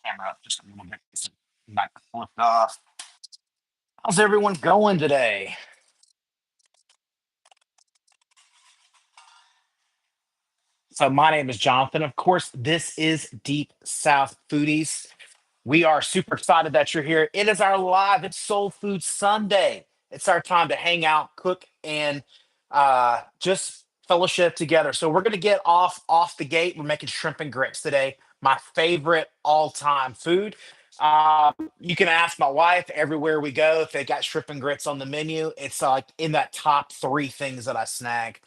Camera up just a little bit. Back flipped off. How's everyone going today? So my name is Jonathan. Of course, this is Deep South Foodies. We are super excited that you're here. It is our live It's Soul Food Sunday. It's our time to hang out, cook, and just fellowship together. So we're gonna get off the gate. We're making shrimp and grits today. My favorite all-time food. You can ask my wife everywhere we go if they got shrimp and grits on the menu. It's like in that top three things that I snag.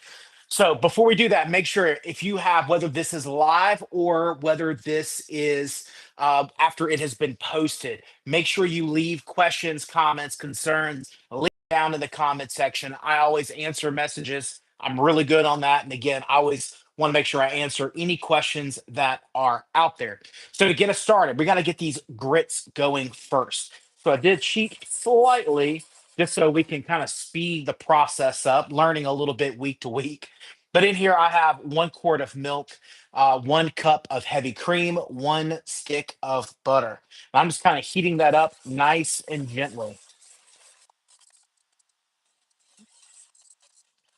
So before we do that, make sure if you have whether this is live or whether this is after it has been posted, make sure you leave questions, comments, concerns, leave down in the comment section. I always answer messages. I'm really good on that. And again, I always want to make sure I answer any questions that are out there. So to get us started, we got to get these grits going first. So I did cheat slightly just so we can kind of speed the process up, learning a little bit week to week. But in here, I have 1 quart of milk, 1 cup of heavy cream, 1 stick of butter. I'm just kind of heating that up nice and gently.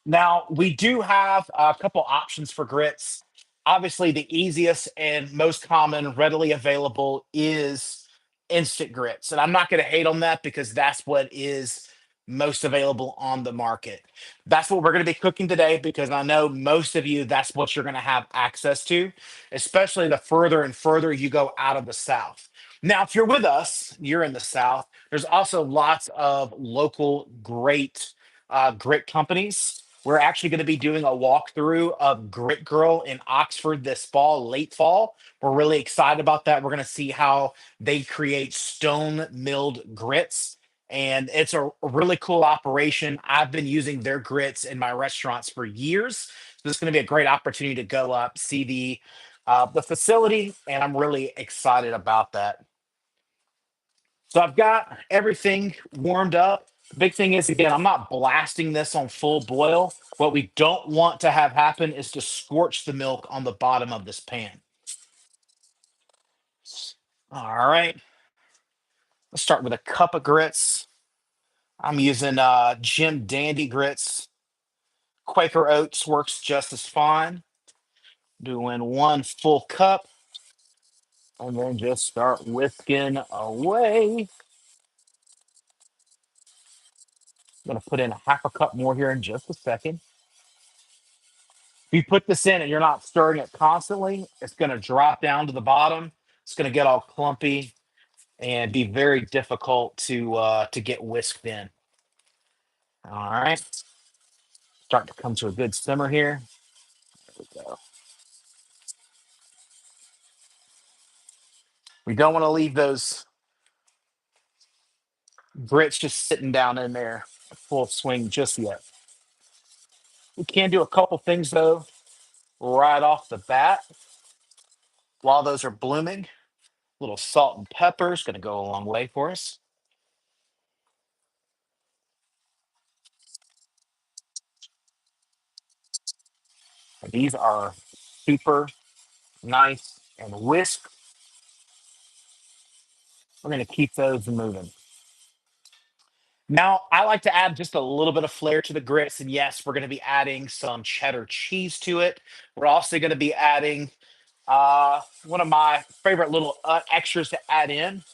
Now, we do have a couple options for grits. Obviously, the easiest and most common, readily available is instant grits. And I'm not going to hate on that because that's what is most available on the market. That's what we're going to be cooking today because I know most of you, that's what you're going to have access to, especially the further and further you go out of the South. Now, if you're with us, you're in the South, there's also lots of local great grit companies. We're actually going to be doing a walkthrough of Grit Girl in Oxford this fall, late fall. We're really excited about that. We're going to see how they create stone milled grits. And it's a really cool operation. I've been using their grits in my restaurants for years. So this is going to be a great opportunity to go up, see the facility, and I'm really excited about that. So I've got everything warmed up. The big thing is, again, I'm not blasting this on full boil. What we don't want to have happen is to scorch the milk on the bottom of this pan. All right, let's start with a cup of grits. I'm using Jim Dandy grits. Quaker Oats works just as fine. Doing 1 full cup and then just start whisking away. I'm going to put in a half a cup more here in just a second. If you put this in and you're not stirring it constantly, it's going to drop down to the bottom. It's going to get all clumpy and be very difficult to get whisked in. All right, start to come to a good simmer here. There we go. We don't want to leave those grits just sitting down in there full swing just yet. We can do a couple things though right off the bat while those are blooming. A little salt and pepper is going to go a long way for us. These are super nice and whisk. We're going to keep those moving. Now, I like to add just a little bit of flair to the grits. And yes, we're going to be adding some cheddar cheese to it. We're also going to be adding one of my favorite little extras to add in,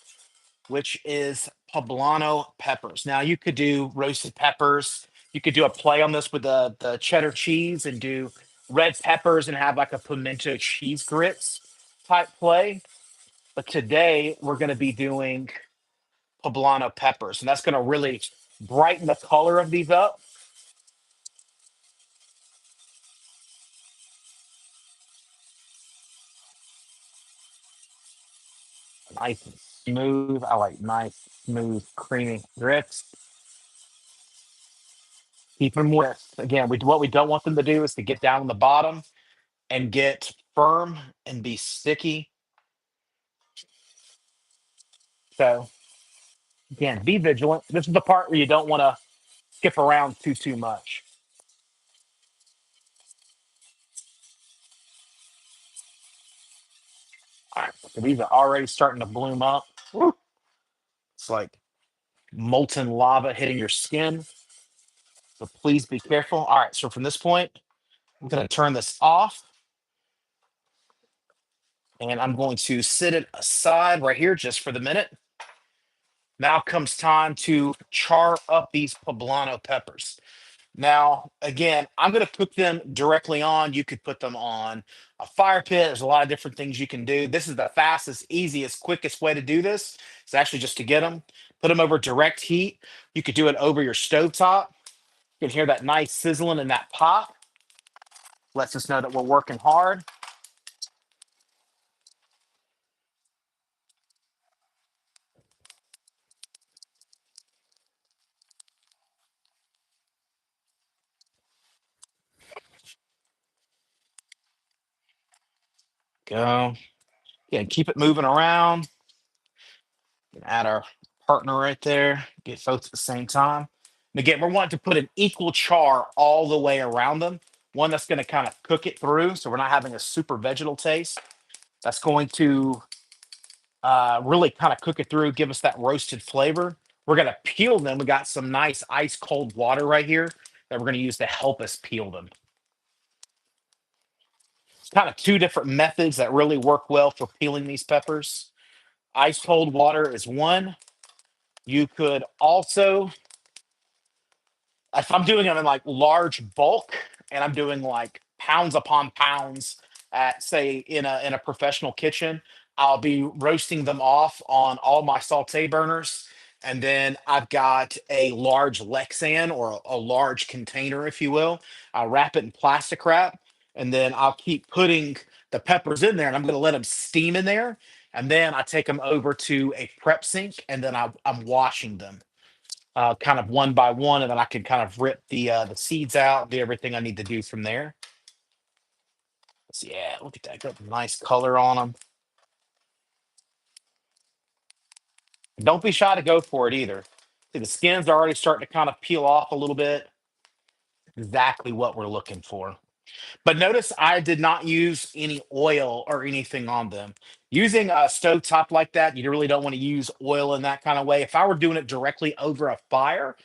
which is poblano peppers. Now, you could do roasted peppers. You could do a play on this with the cheddar cheese and do red peppers and have like a pimento cheese grits type play. But today, we're going to be doing poblano peppers, and that's going to really brighten the color of these up. Nice and smooth. I like nice, smooth, creamy grits. Keep them moist. Again, what we don't want them to do is to get down on the bottom and get firm and be sticky. So again, be vigilant. This is the part where you don't want to skip around too much. All right, these are already starting to bloom up. Woo. It's like molten lava hitting your skin. So please be careful. All right, so from this point, I'm going to turn this off and I'm going to sit it aside right here just for the minute. Now comes time to char up these poblano peppers. Now, again, I'm going to cook them directly on. You could put them on a fire pit. There's a lot of different things you can do. This is the fastest, easiest, quickest way to do this. It's actually just to get them, put them over direct heat. You could do it over your stovetop. You can hear that nice sizzling and that pop. Lets us know that we're working hard. Go. Yeah, keep it moving around. Add our partner right there. Get both at the same time. And again, we're wanting to put an equal char all the way around them. One that's going to kind of cook it through, so we're not having a super vegetal taste. That's going to really kind of cook it through, give us that roasted flavor. We're going to peel them. We got some nice ice cold water right here that we're going to use to help us peel them. It's kind of two different methods that really work well for peeling these peppers. Ice cold water is one. You could also, if I'm doing them in like large bulk and I'm doing like pounds upon pounds at say in a professional kitchen, I'll be roasting them off on all my saute burners. And then I've got a large Lexan or a large container, if you will. I'll wrap it in plastic wrap, and then I'll keep putting the peppers in there, and I'm going to let them steam in there. And then I take them over to a prep sink, and then I'm washing them kind of one by one, and then I can kind of rip the seeds out, do everything I need to do from there. So yeah, look at that, got a nice color on them. Don't be shy to go for it either. See, the skins are already starting to kind of peel off a little bit. Exactly what we're looking for. But notice I did not use any oil or anything on them. Using a stove top like that, you really don't want to use oil in that kind of way. If I were doing it directly over a fire,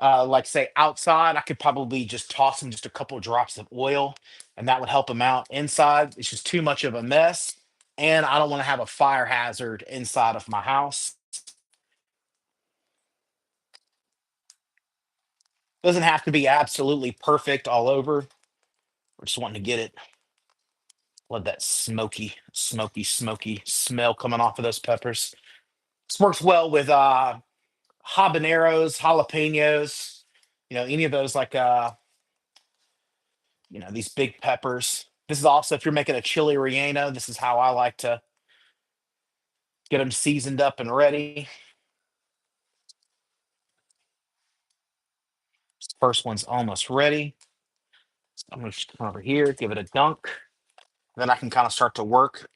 like say outside, I could probably just toss in just a couple of drops of oil and that would help them out. Inside, it's just too much of a mess. And I don't want to have a fire hazard inside of my house. Doesn't have to be absolutely perfect all over. We're just wanting to get it, let that smoky, smoky, smoky smell coming off of those peppers. This works well with habaneros, jalapenos, any of those like these big peppers. This is also if you're making a chili relleno, this is how I like to get them seasoned up and ready. First one's almost ready. So I'm gonna just come over here, give it a dunk. Then I can kind of start to work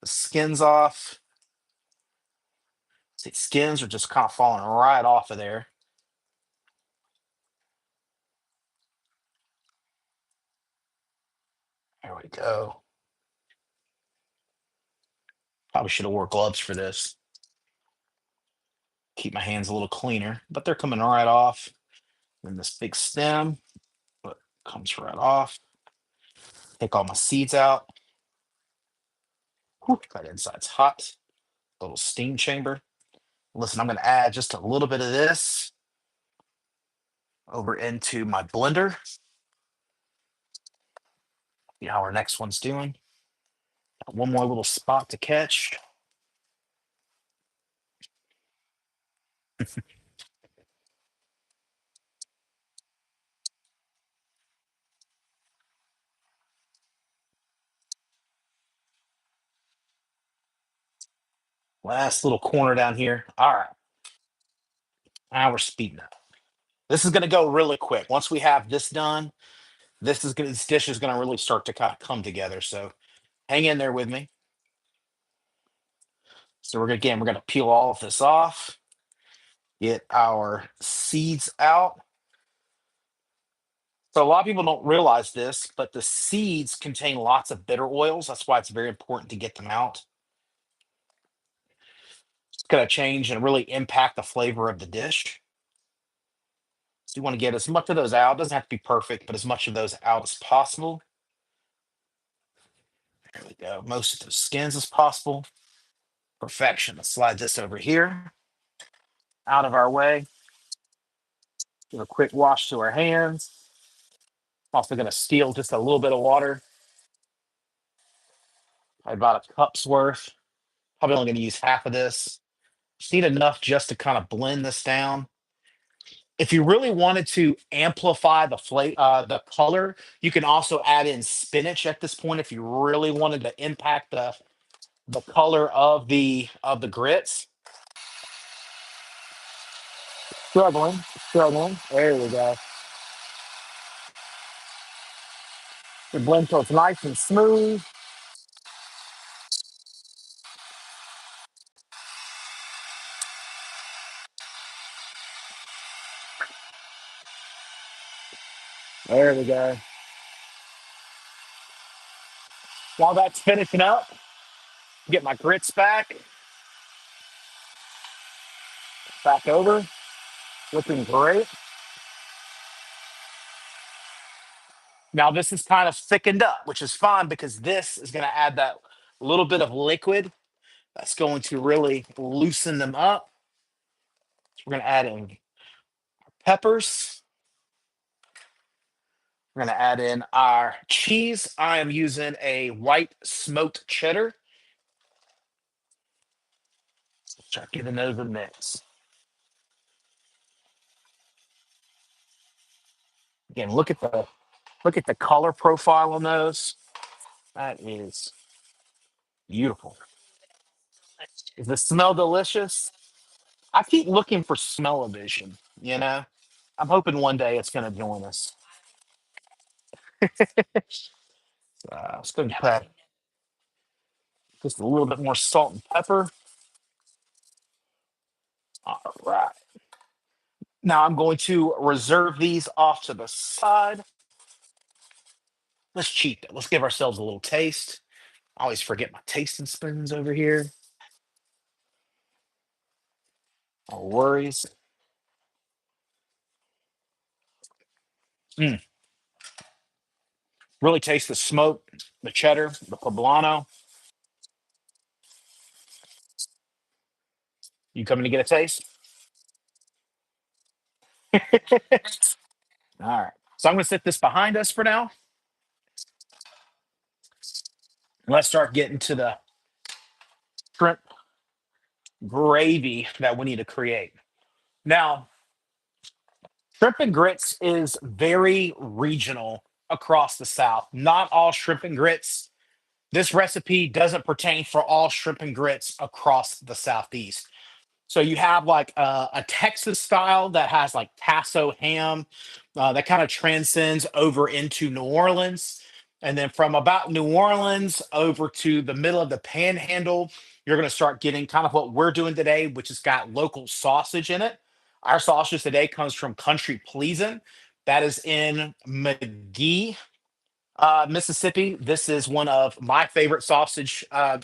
the skins off. See, skins are just kind of falling right off of there. There we go. Probably should have wore gloves for this. Keep my hands a little cleaner, but they're coming right off. Then this big stem, but comes right off. Take all my seeds out. Whew, that inside's hot. Little steam chamber. Listen, I'm going to add just a little bit of this over into my blender. See how our next one's doing. Got one more little spot to catch. Last little corner down here. All right. Now we're speeding up. This is going to go really quick. Once we have this done, this dish is going to really start to kind of come together. So hang in there with me. So we're going to peel all of this off, get our seeds out. So a lot of people don't realize this, but the seeds contain lots of bitter oils. That's why it's very important to get them out. It's going to change and really impact the flavor of the dish. So you want to get as much of those out. Doesn't have to be perfect, but as much of those out as possible. There we go. Most of those skins as possible. Perfection. Let's slide this over here, out of our way. Give a quick wash to our hands. Also going to steal just a little bit of water, about a cup's worth. Probably only going to use half of this. Just need enough just to kind of blend this down. If you really wanted to amplify the color, you can also add in spinach at this point. If you really wanted to impact the color of the grits. Struggling, struggling. There we go. The blend so it's nice and smooth. There we go. While that's finishing up, get my grits back over, looking great. Now this is kind of thickened up, which is fine because this is going to add that little bit of liquid that's going to really loosen them up. We're going to add in peppers. We're going to add in our cheese. I am using a white smoked cheddar. Start giving those a mix. Again, look at the color profile on those. That is beautiful. Does the smell delicious? I keep looking for smell-o-vision, you know? I'm hoping one day it's going to join us. Let's go ahead. Just a little bit more salt and pepper. All right. Now I'm going to reserve these off to the side. Let's cheat though. Let's give ourselves a little taste. I always forget my tasting spoons over here. No worries. Mm, really taste the smoke, the cheddar, the poblano. You coming to get a taste? All right. So I'm going to set this behind us for now. Let's start getting to the shrimp gravy that we need to create. Now, shrimp and grits is very regional across the South. Not all shrimp and grits. This recipe doesn't pertain for all shrimp and grits across the Southeast. So you have like a Texas style that has like tasso ham that kind of transcends over into New Orleans. And then from about New Orleans over to the middle of the panhandle, you're going to start getting kind of what we're doing today, which has got local sausage in it. Our sausage today comes from Country Pleasin. That is in McGee, Mississippi. This is one of my favorite sausages that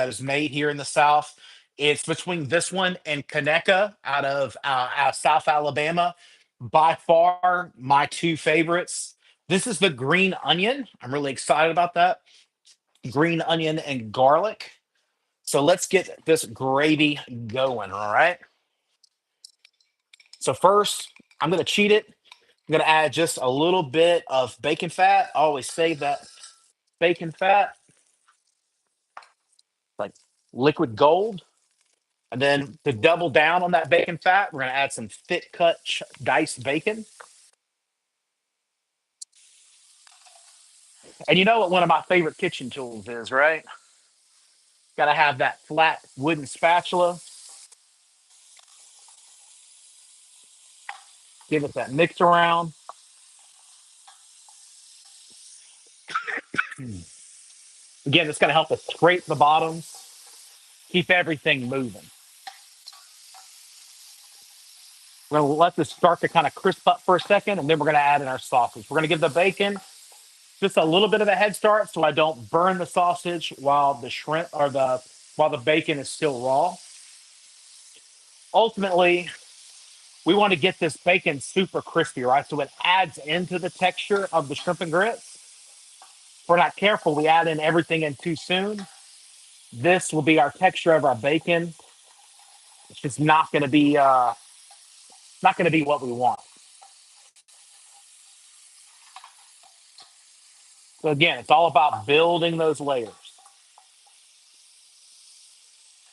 is made here in the South. It's between this one and Conecuh out of South Alabama. By far, my two favorites. This is the green onion. I'm really excited about that. Green onion and garlic. So let's get this gravy going. All right. So first, I'm going to cheat it. I'm going to add just a little bit of bacon fat. I always save that bacon fat, like liquid gold. And then to double down on that bacon fat, we're going to add some thick cut diced bacon. And you know what one of my favorite kitchen tools is, right? Got to have that flat wooden spatula. Give it that mix around. Again, it's going to help us scrape the bottoms, keep everything moving. We're going to let this start to kind of crisp up for a second, and then we're going to add in our sausage. We're going to give the bacon just a little bit of a head start so I don't burn the sausage while the shrimp or the while the bacon is still raw. Ultimately, we want to get this bacon super crispy, right? So it adds into the texture of the shrimp and grits. If we're not careful, we add in everything in too soon. This will be our texture of our bacon. It's just not going to be what we want. So again, it's all about building those layers.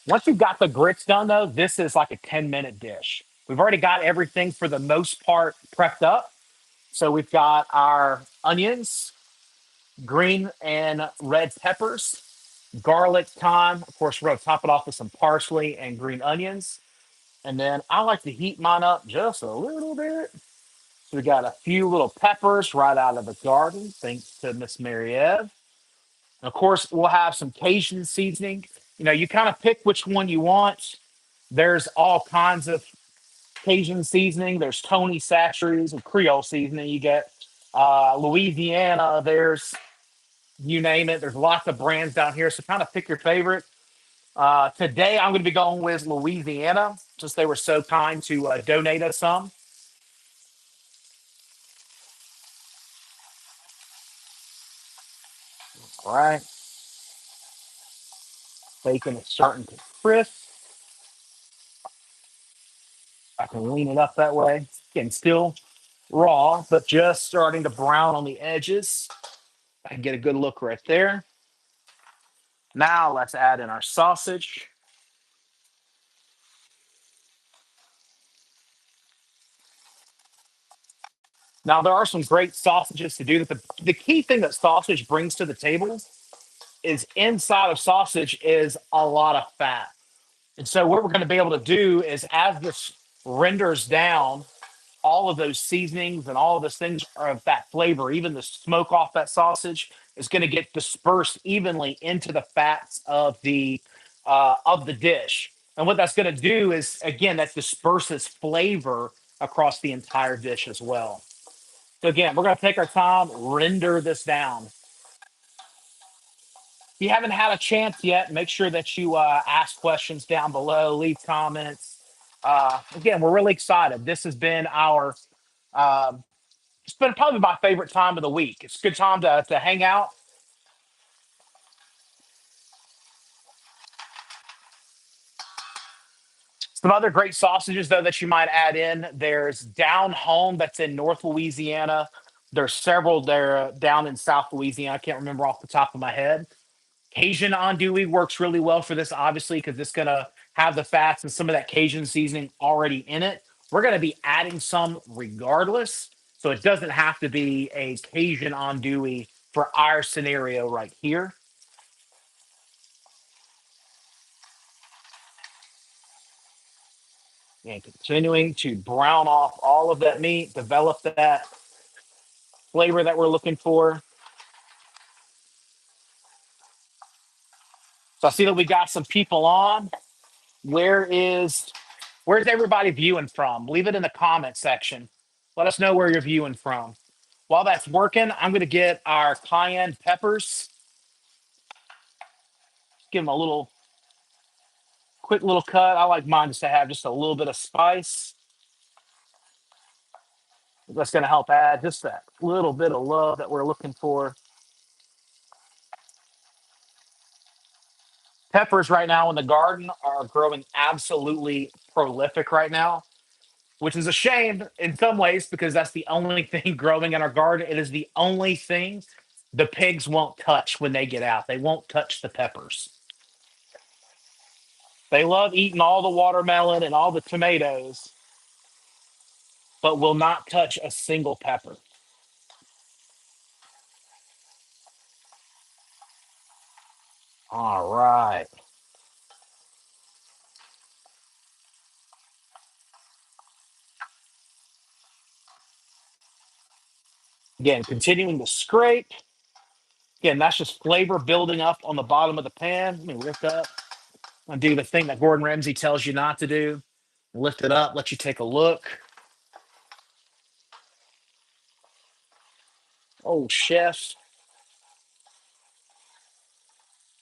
Once you've got the grits done, though, this is like a 10-minute dish. We've already got everything for the most part prepped up. So we've got our onions, green and red peppers, garlic, thyme. Of course, we're going to top it off with some parsley and green onions. And then I like to heat mine up just a little bit. So we got a few little peppers right out of the garden, thanks to Miss Mary Eve. And of course, we'll have some Cajun seasoning. You kind of pick which one you want. There's all kinds of Cajun seasoning. There's Tony Chachere's and Creole seasoning. You get Louisiana. There's you name it. There's lots of brands down here. So kind of pick your favorite. Today, I'm going to be going with Louisiana, since they were so kind to donate us some. All right, bacon is starting to crisp. I can lean it up that way. Again, still raw, but just starting to brown on the edges. I can get a good look right there. Now let's add in our sausage. Now there are some great sausages to do. The key thing that sausage brings to the table is inside of sausage is a lot of fat. And so what we're going to be able to do is as this renders down, all of those seasonings and all of those things are of that flavor, even the smoke off that sausage is going to get dispersed evenly into the fats of the dish. And what that's going to do is again that disperses flavor across the entire dish as well. So again, we're going to take our time, render this down. If you haven't had a chance yet, make sure that you ask questions down below, leave comments. Again, we're really excited. This has been our it's been probably my favorite time of the week. It's a good time to hang out. Some other great sausages, though, that you might add in. There's Down Home that's in North Louisiana. There's several there down in South Louisiana. I can't remember off the top of my head. Cajun andouille works really well for this, obviously, because it's going to have the fats and some of that Cajun seasoning already in it. We're going to be adding some regardless. So it doesn't have to be a Cajun andouille for our scenario right here. And continuing to brown off all of that meat, develop that flavor that we're looking for. So I see that we got some people on. Where's everybody viewing from? Leave it in the comment section. Let us know where you're viewing from. While that's working, I'm going to get our cayenne peppers. Give them a little quick little cut. I like mine just to have just a little bit of spice. That's going to help add just that little bit of love that we're looking for. Peppers right now in the garden are growing absolutely prolific right now, which is a shame in some ways because that's the only thing growing in our garden. It is the only thing the pigs won't touch when they get out. They won't touch the peppers. They love eating all the watermelon and all the tomatoes, but will not touch a single pepper. All right. Again, continuing to scrape. Again, that's just flavor building up on the bottom of the pan. Let me lift up. I'm gonna do the thing that Gordon Ramsay tells you not to do. Lift it up, let you take a look. Oh, chef.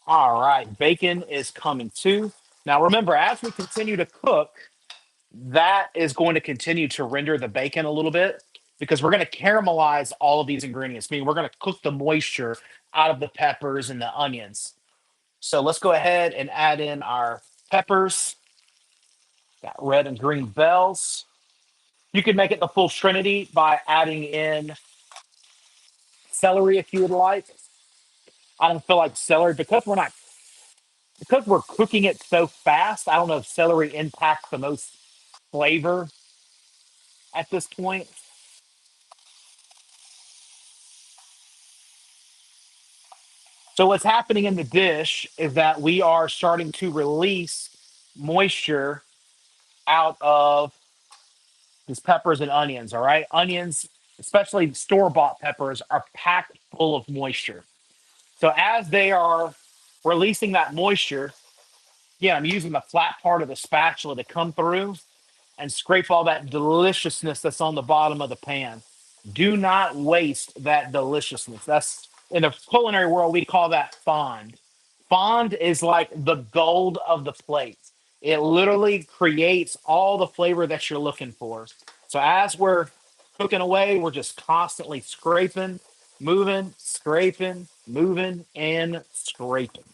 All right, bacon is coming too. Now remember, as we continue to cook, that is going to continue to render the bacon a little bit because we're going to caramelize all of these ingredients, meaning we're going to cook the moisture out of the peppers and the onions. So let's go ahead and add in our peppers. Got red and green bells. You could make it the full trinity by adding in celery if you would like. I don't feel like celery because we're cooking it so fast. I don't know if celery impacts the most flavor at this point. So what's happening in the dish is that we are starting to release moisture out of these peppers and onions. All right, onions, especially store-bought peppers, are packed full of moisture. So as they are releasing that moisture, yeah, I'm using the flat part of the spatula to come through and scrape all that deliciousness that's on the bottom of the pan. Do not waste that deliciousness. That's in the culinary world, we call that fond. Fond is like the gold of the plate. It literally creates all the flavor that you're looking for. So as we're cooking away, we're just constantly scraping, moving, scraping, moving, and scraping.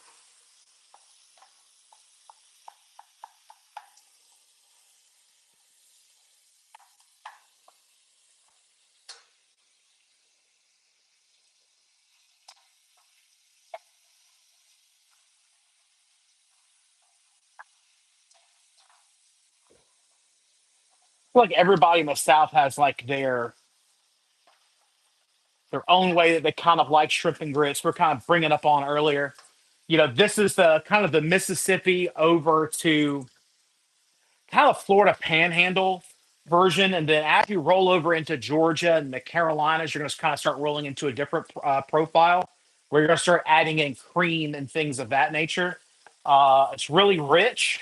Like everybody in the South has like their own way that they kind of like shrimp and grits. We're kind of bringing up on earlier. You know, this is the kind of the Mississippi over to kind of Florida Panhandle version, and then as you roll over into Georgia and the Carolinas, you're going to kind of start rolling into a different profile where you're going to start adding in cream and things of that nature. It's really rich.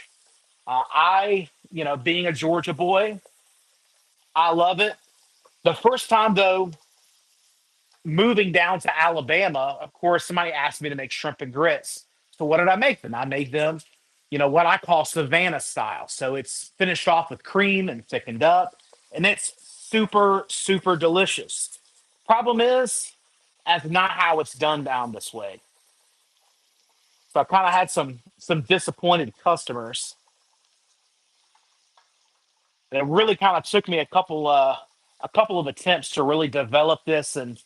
Being a Georgia boy, I love it. The first time though moving down to Alabama, of course, somebody asked me to make shrimp and grits. So what did I make them? I made them, what I call Savannah style. So it's finished off with cream and thickened up, and it's super, super delicious. Problem is, that's not how it's done down this way. So I kind of had some disappointed customers. And it really kind of took me a couple of attempts to really develop this and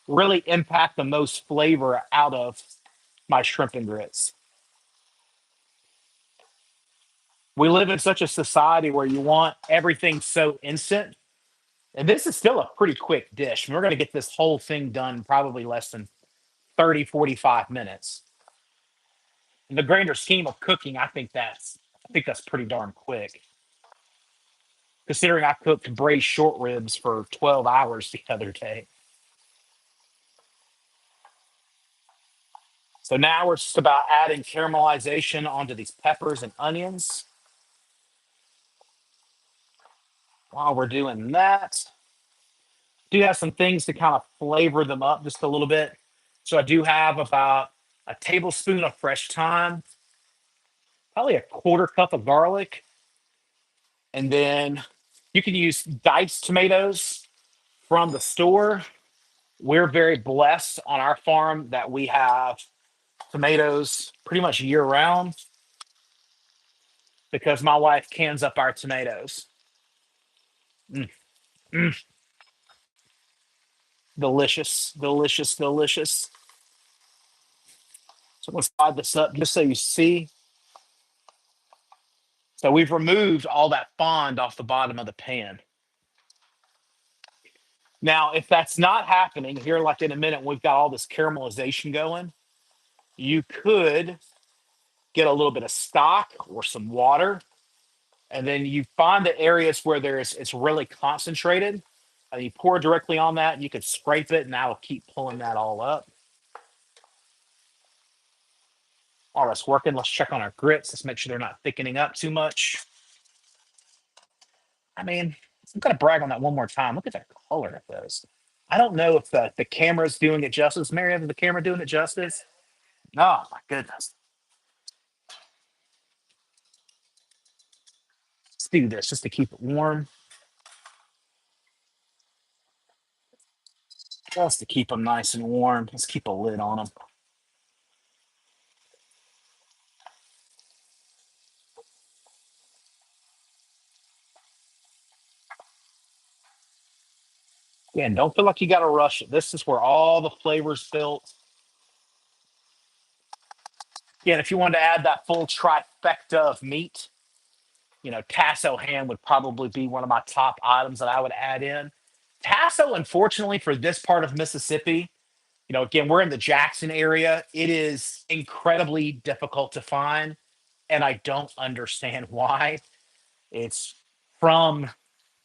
really impact the most flavor out of my shrimp and grits. We live in such a society where you want everything so instant. And this is still a pretty quick dish. We're going to get this whole thing done probably less than 30, 45 minutes. In the grander scheme of cooking, I think that's pretty darn quick. Considering I cooked braised short ribs for 12 hours the other day. So now we're just about adding caramelization onto these peppers and onions. While we're doing that, do have some things to kind of flavor them up just a little bit. So I do have about a tablespoon of fresh thyme, probably a quarter cup of garlic, and then you can use diced tomatoes from the store. We're very blessed on our farm that we have tomatoes pretty much year round because my wife cans up our tomatoes. Mm, mm, delicious, delicious, delicious. So let's slide this up just so you see. So we've removed all that fond off the bottom of the pan. Now, if that's not happening here, like in a minute, we've got all this caramelization going, you could get a little bit of stock or some water, and then you find the areas where it's really concentrated, and you pour directly on that, and you could scrape it, and that'll keep pulling that all up. All right, it's working. Let's check on our grits. Let's make sure they're not thickening up too much. I mean, I'm gonna brag on that one more time. Look at that color of those. I don't know if the camera's doing it justice. Mary, is the camera doing it justice? Oh my goodness. Let's do this just to keep it warm, just to keep them nice and warm. Let's keep a lid on them. Again, don't feel like you got to rush it. This is where all the flavors built. Again, if you wanted to add that full trifecta of meat, tasso ham would probably be one of my top items that I would add in. Tasso, unfortunately, for this part of Mississippi, again, we're in the Jackson area. It is incredibly difficult to find, and I don't understand why. It's from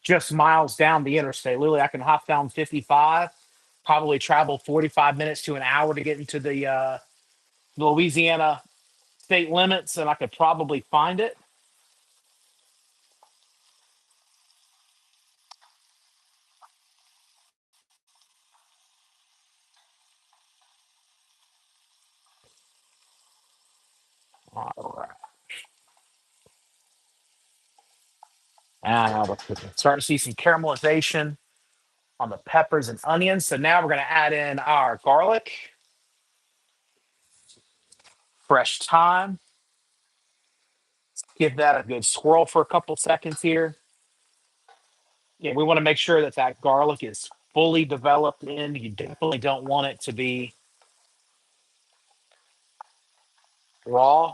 just miles down the interstate. Literally, I can hop down 55, probably travel 45 minutes to an hour to get into the Louisiana state limits, and I could probably find it. All right. Now we're starting to see some caramelization on the peppers and onions. So now we're going to add in our garlic, fresh thyme, give that a good swirl for a couple seconds here. Yeah, we want to make sure that that garlic is fully developed in. You definitely don't want it to be raw.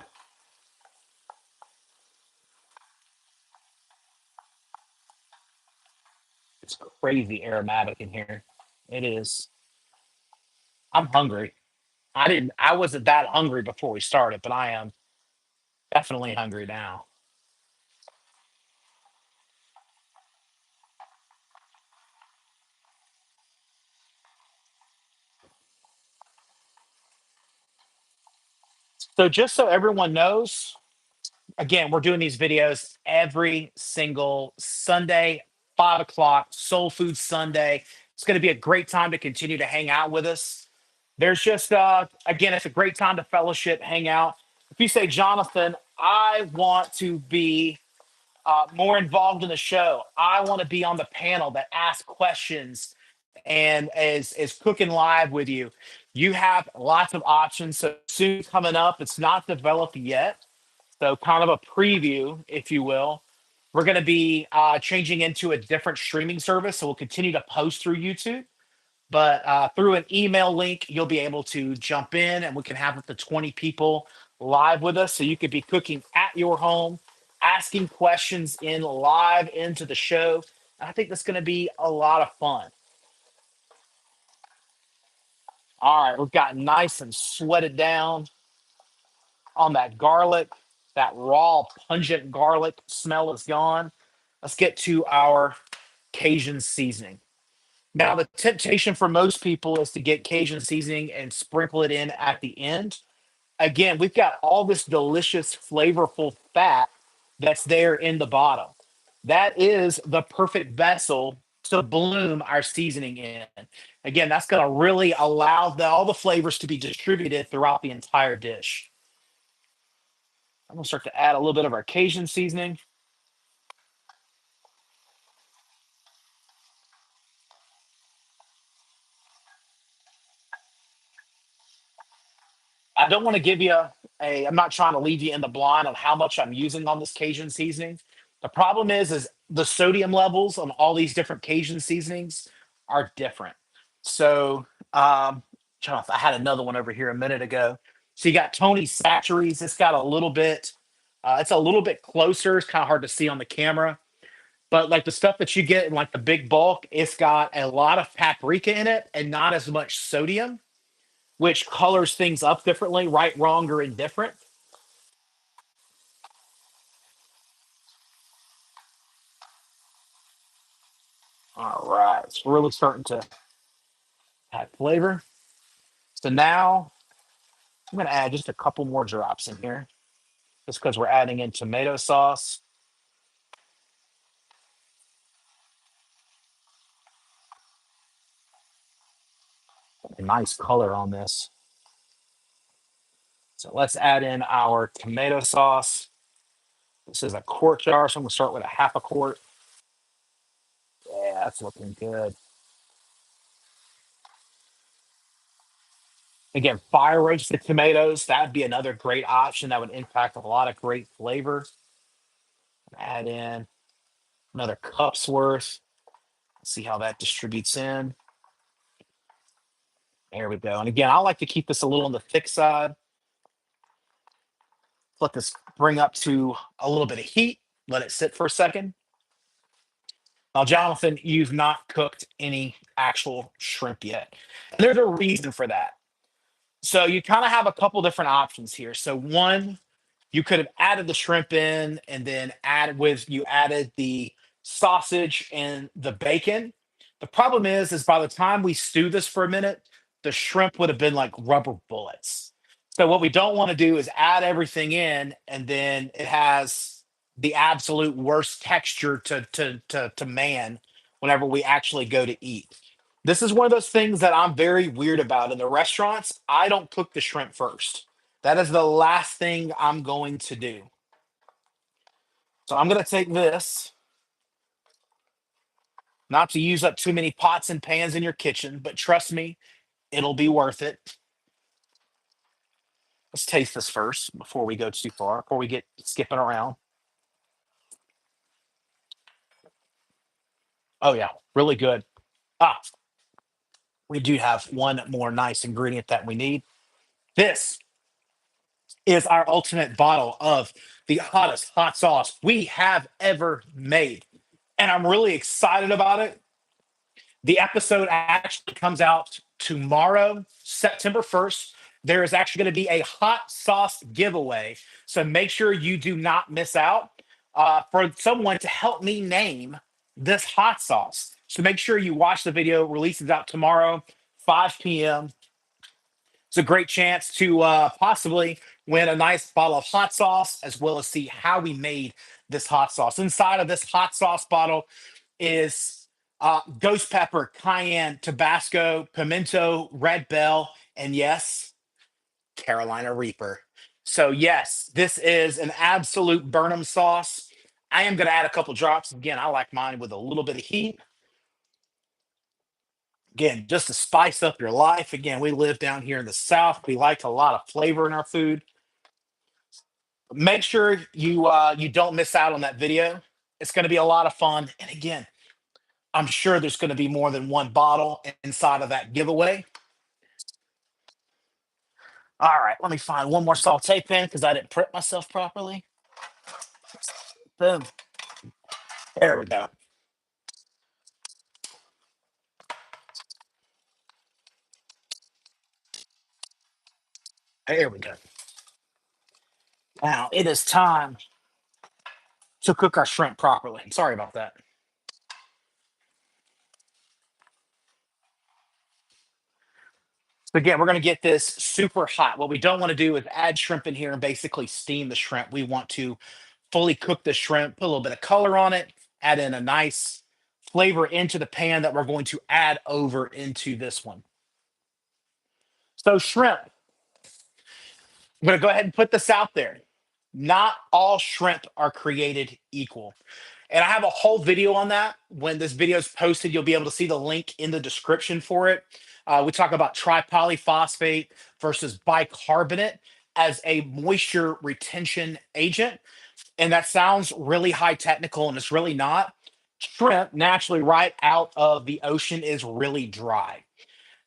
It's crazy aromatic in here. It is. I'm hungry. I wasn't that hungry before we started, but I am definitely hungry now. So just so everyone knows, again, we're doing these videos every single Sunday, 5 o'clock, Soul Food Sunday. It's going to be a great time to continue to hang out with us. There's just, again, it's a great time to fellowship, hang out. If you say, Jonathan, I want to be more involved in the show, I want to be on the panel that asks questions and is cooking live with you. You have lots of options. So soon coming up, it's not developed yet, so kind of a preview, if you will. We're going to be changing into a different streaming service, so we'll continue to post through YouTube. But through an email link, you'll be able to jump in, and we can have up to 20 people live with us. So you could be cooking at your home, asking questions in live into the show. And I think that's going to be a lot of fun. All right, we've got nice and sweated down on that garlic. That raw, pungent garlic smell is gone. Let's get to our Cajun seasoning. Now, the temptation for most people is to get Cajun seasoning and sprinkle it in at the end. Again, we've got all this delicious, flavorful fat that's there in the bottom. That is the perfect vessel to bloom our seasoning in. Again, that's going to really allow all the flavors to be distributed throughout the entire dish. I'm going to start to add a little bit of our Cajun seasoning. I don't want to give you I'm not trying to leave you in the blind on how much I'm using on this Cajun seasoning. The problem is the sodium levels on all these different Cajun seasonings are different. So, Jonathan, I had another one over here a minute ago. So you got Tony Chachere's. It's a little bit closer. It's kind of hard to see on the camera, but like the stuff that you get in like the big bulk, it's got a lot of paprika in it and not as much sodium, which colors things up differently, right, wrong, or indifferent. All right, it's really starting to add flavor. So now I'm going to add just a couple more drops in here, just because we're adding in tomato sauce. A nice color on this. So let's add in our tomato sauce. This is a quart jar, so I'm gonna start with a half a quart. Yeah, that's looking good. Again, fire roasted tomatoes, that'd be another great option that would impact a lot of great flavor. Add in another cup's worth. See how that distributes in. There we go. And again, I like to keep this a little on the thick side. Let this bring up to a little bit of heat. Let it sit for a second. Now, Jonathan, you've not cooked any actual shrimp yet. And there's a reason for that. So you kind of have a couple different options here. So one, you could have added the shrimp in and then added the sausage and the bacon. The problem is by the time we stew this for a minute, the shrimp would have been like rubber bullets. So what we don't want to do is add everything in and then it has the absolute worst texture to man whenever we actually go to eat. This is one of those things that I'm very weird about in the restaurants. I don't cook the shrimp first. That is the last thing I'm going to do. So I'm going to take this, not to use up too many pots and pans in your kitchen, but trust me, it'll be worth it. Let's taste this first before we go too far, before we get skipping around. Oh, yeah, really good. Ah, we do have one more nice ingredient that we need. This is our ultimate bottle of the hottest hot sauce we have ever made. And I'm really excited about it. The episode actually comes out tomorrow, September 1st. There is actually going to be a hot sauce giveaway. So make sure you do not miss out for someone to help me name this hot sauce. So make sure you watch the video. Releases out tomorrow, 5 p.m. It's a great chance to possibly win a nice bottle of hot sauce, as well as see how we made this hot sauce. Inside of this hot sauce bottle is ghost pepper, cayenne, Tabasco, pimento, red bell, and yes, Carolina Reaper. So yes, this is an absolute Burnham sauce. I am going to add a couple drops. Again, I like mine with a little bit of heat. Again, just to spice up your life. Again, we live down here in the South. We like a lot of flavor in our food. Make sure you don't miss out on that video. It's going to be a lot of fun. And again, I'm sure there's going to be more than one bottle inside of that giveaway. All right, let me find one more saute pan because I didn't prep myself properly. Boom. There we go. There we go. Now it is time to cook our shrimp properly. Sorry about that. So again, we're going to get this super hot. What we don't want to do is add shrimp in here and basically steam the shrimp. We want to fully cook the shrimp, put a little bit of color on it, add in a nice flavor into the pan that we're going to add over into this one. So shrimp, I'm going to go ahead and put this out there. Not all shrimp are created equal. And I have a whole video on that. When this video is posted, you'll be able to see the link in the description for it. We talk about tripolyphosphate versus bicarbonate as a moisture retention agent. And that sounds really high technical, and it's really not. Shrimp, naturally, right out of the ocean, is really dry.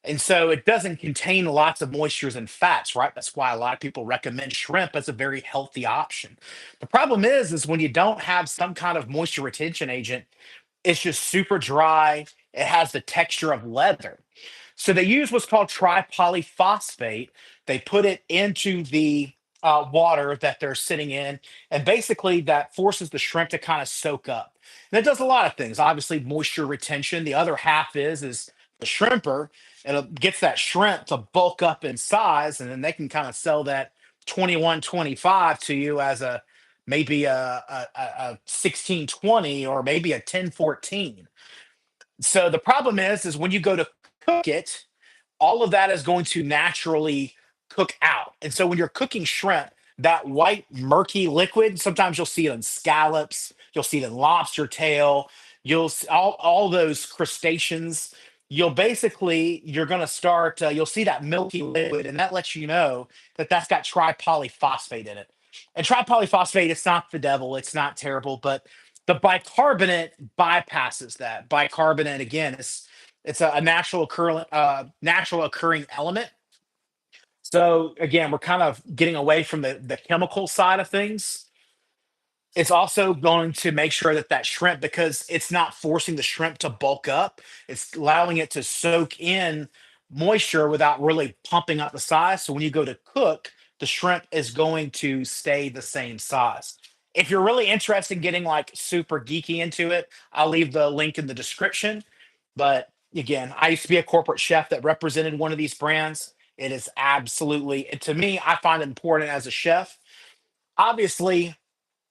And so it doesn't contain lots of moistures and fats, right? That's why a lot of people recommend shrimp as a very healthy option. The problem is when you don't have some kind of moisture retention agent, it's just super dry. It has the texture of leather. So they use what's called tripolyphosphate. They put it into the water that they're sitting in, and basically that forces the shrimp to kind of soak up. And it does a lot of things. Obviously, moisture retention. The other half is the shrimper. It gets that shrimp to bulk up in size, and then they can kind of sell that 21.25 to you as a maybe a 16.20 or maybe a 10.14. So the problem is when you go to cook it, all of that is going to naturally cook out. And so when you're cooking shrimp, that white murky liquid, sometimes you'll see it in scallops, you'll see it in lobster tail, all those crustaceans. You're going to start you'll see that milky liquid, and that lets you know that that's got tripolyphosphate in it. And tripolyphosphate, it's not the devil, it's not terrible, but the bicarbonate bypasses that. Bicarbonate again, it's a natural occurring element. So again, we're kind of getting away from the chemical side of things. It's also going to make sure that that shrimp, because it's not forcing the shrimp to bulk up, it's allowing it to soak in moisture without really pumping up the size. So when you go to cook, the shrimp is going to stay the same size. If you're really interested in getting like super geeky into it, I'll leave the link in the description. But again, I used to be a corporate chef that represented one of these brands. It is absolutely, to me, I find it important as a chef. Obviously,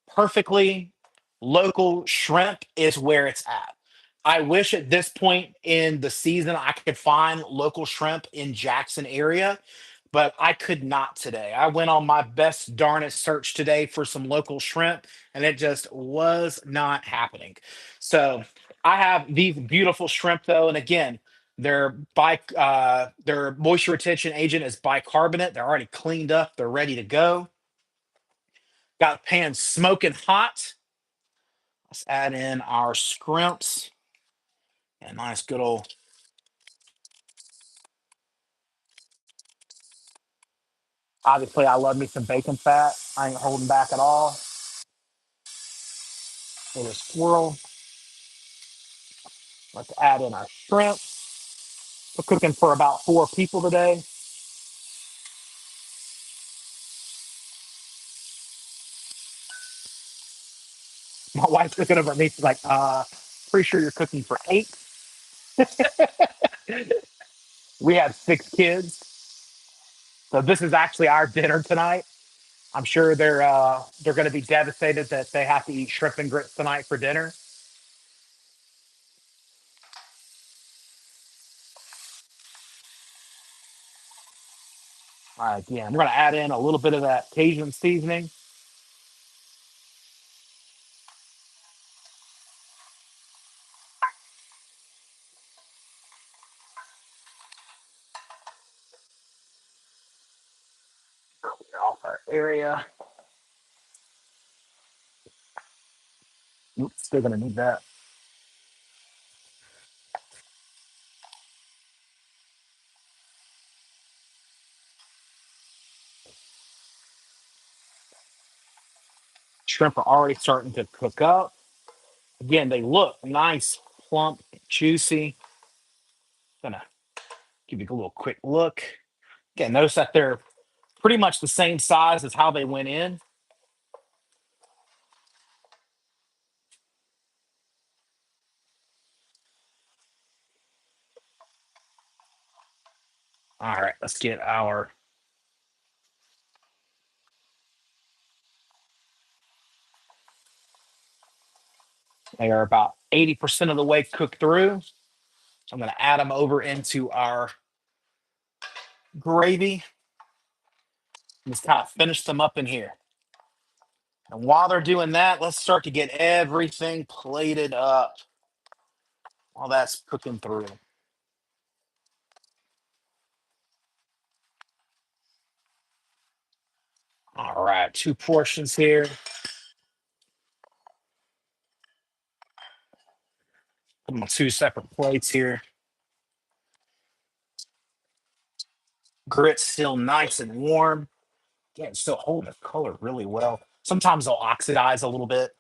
perfectly local shrimp is where it's at. I wish at this point in the season I could find local shrimp in Jackson area, but I could not today. I went on my best darnest search today for some local shrimp, and it just was not happening. So I have these beautiful shrimp though, and again, their moisture retention agent is bicarbonate. They're already cleaned up. They're ready to go. Got the pan smoking hot. Let's add in our scrimps. And nice good old, obviously I love me some bacon fat. I ain't holding back at all. Little swirl. Let's add in our shrimp. We're cooking for about 4 people today. My wife's looking over at me. She's like, pretty sure you're cooking for 8. We have 6 kids. So this is actually our dinner tonight. I'm sure they're gonna be devastated that they have to eat shrimp and grits tonight for dinner. All right, yeah, we're gonna add in a little bit of that Cajun seasoning. Clear off our area. Oops, still gonna need that. Shrimp are already starting to cook up. Again, they look nice, plump, juicy. Gonna give you a little quick look. Again, notice that they're pretty much the same size as how they went in. All right, let's get our. They are about 80% of the way cooked through. So I'm gonna add them over into our gravy. And just kind of finish them up in here. And while they're doing that, let's start to get everything plated up while that's cooking through. All right, 2 portions here. Put them on 2 separate plates here. Grit's still nice and warm. Yeah, it's still holding the color really well. Sometimes they'll oxidize a little bit.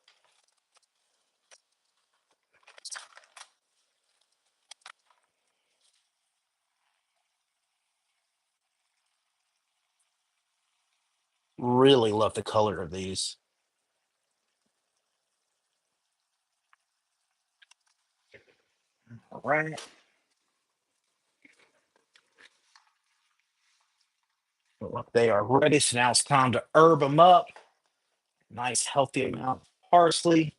Really love the color of these. All right. Well, they are ready. So now it's time to herb them up. Nice, healthy amount of parsley.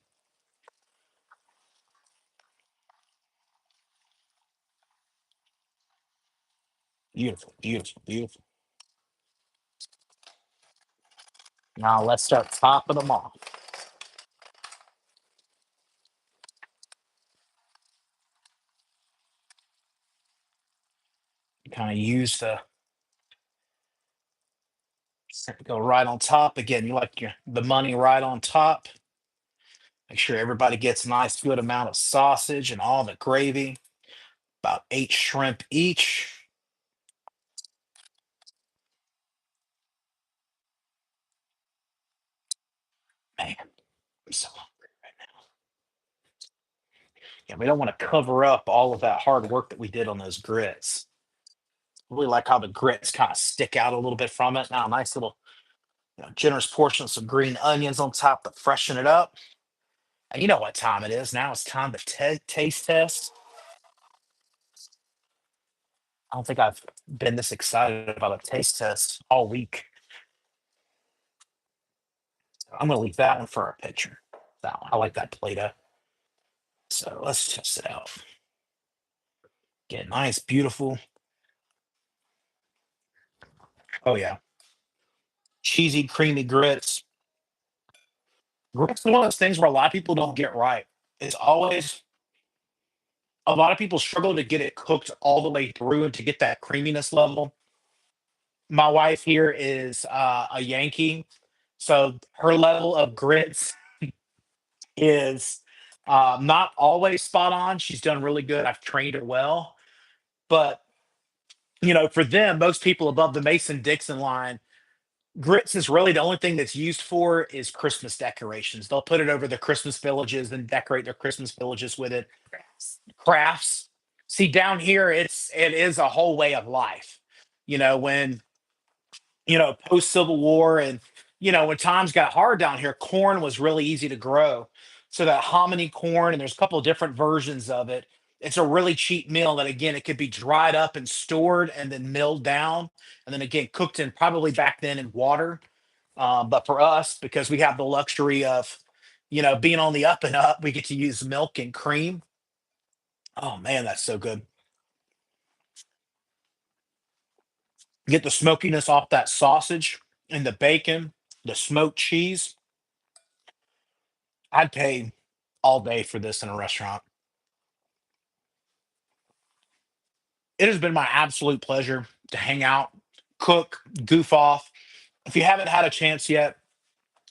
Beautiful, beautiful, beautiful. Now let's start topping them off. Kind of use go right on top. Again, you like the money right on top. Make sure everybody gets a nice good amount of sausage and all the gravy. About 8 shrimp each. Man, I'm so hungry right now. Yeah, we don't want to cover up all of that hard work that we did on those grits. Really like how the grits kind of stick out a little bit from it. Now, a nice little generous portion of some green onions on top to freshen it up. And you know what time it is. Now it's time to taste test. I don't think I've been this excited about a taste test all week. I'm going to leave that one for our picture. That one. I like that Play-Doh. So let's test it out. Get nice, beautiful. Oh, yeah. Cheesy, creamy grits. Grits is one of those things where a lot of people don't get right. It's always, a lot of people struggle to get it cooked all the way through and to get that creaminess level. My wife here is a Yankee. So her level of grits is not always spot on. She's done really good. I've trained her well. But, for them, most people above the Mason Dixon line, grits is really the only thing that's used for is Christmas decorations. They'll put it over the Christmas villages and decorate their Christmas villages with it. Crafts. See, down here, it is a whole way of life. When post Civil War and when times got hard down here, corn was really easy to grow. So that hominy corn, and there's a couple of different versions of it. It's a really cheap meal that again it could be dried up and stored and then milled down and then again cooked in probably back then in water. But for us, because we have the luxury of being on the up and up, we get to use milk and cream. Oh man, that's so good. Get the smokiness off that sausage and the bacon, the smoked cheese. I'd pay all day for this in a restaurant. It has been my absolute pleasure to hang out, cook, goof off. If you haven't had a chance yet,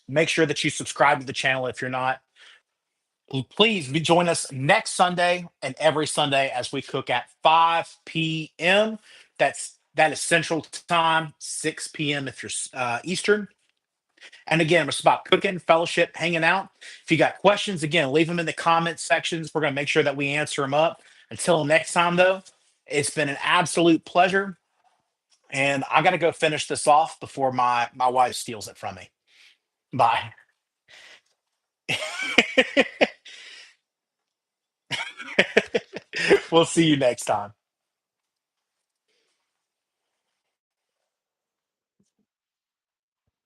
make sure that you subscribe to the channel if you're not. Please join us next Sunday and every Sunday as we cook at 5 p.m. That is Central Time, 6 p.m. if you're Eastern. And again, it's about cooking, fellowship, hanging out. If you got questions, again, leave them in the comment sections. We're going to make sure that we answer them up. Until next time, though, it's been an absolute pleasure. And I got to go finish this off before my wife steals it from me. Bye. We'll see you next time.